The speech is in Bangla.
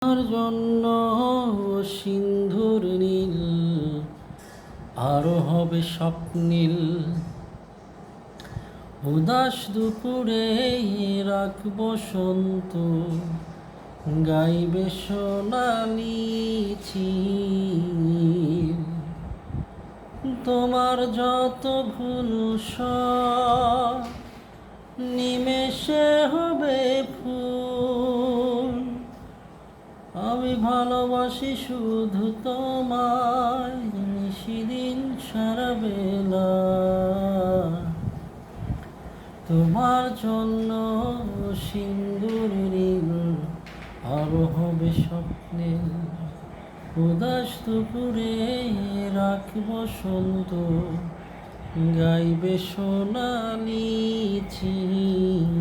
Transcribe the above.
তোমার জন্য সিন্ধুর নীল আরো হবে স্বপ্নীল। উদাস দুপুরে রাগ বসন্ত গাইবে সোনালি চিল। তোমার যত ভুল সব নিমেষে হবে ফুল। আমি ভালোবাসি শুধু তোমায় নিশিদিন সারা বেলা। তোমার জন্য সিন্দুর নীল আরো হবে স্বপ্নীল। উদাস দুপুরে রাখ বসন্ত গাইবে সোনালি চিল।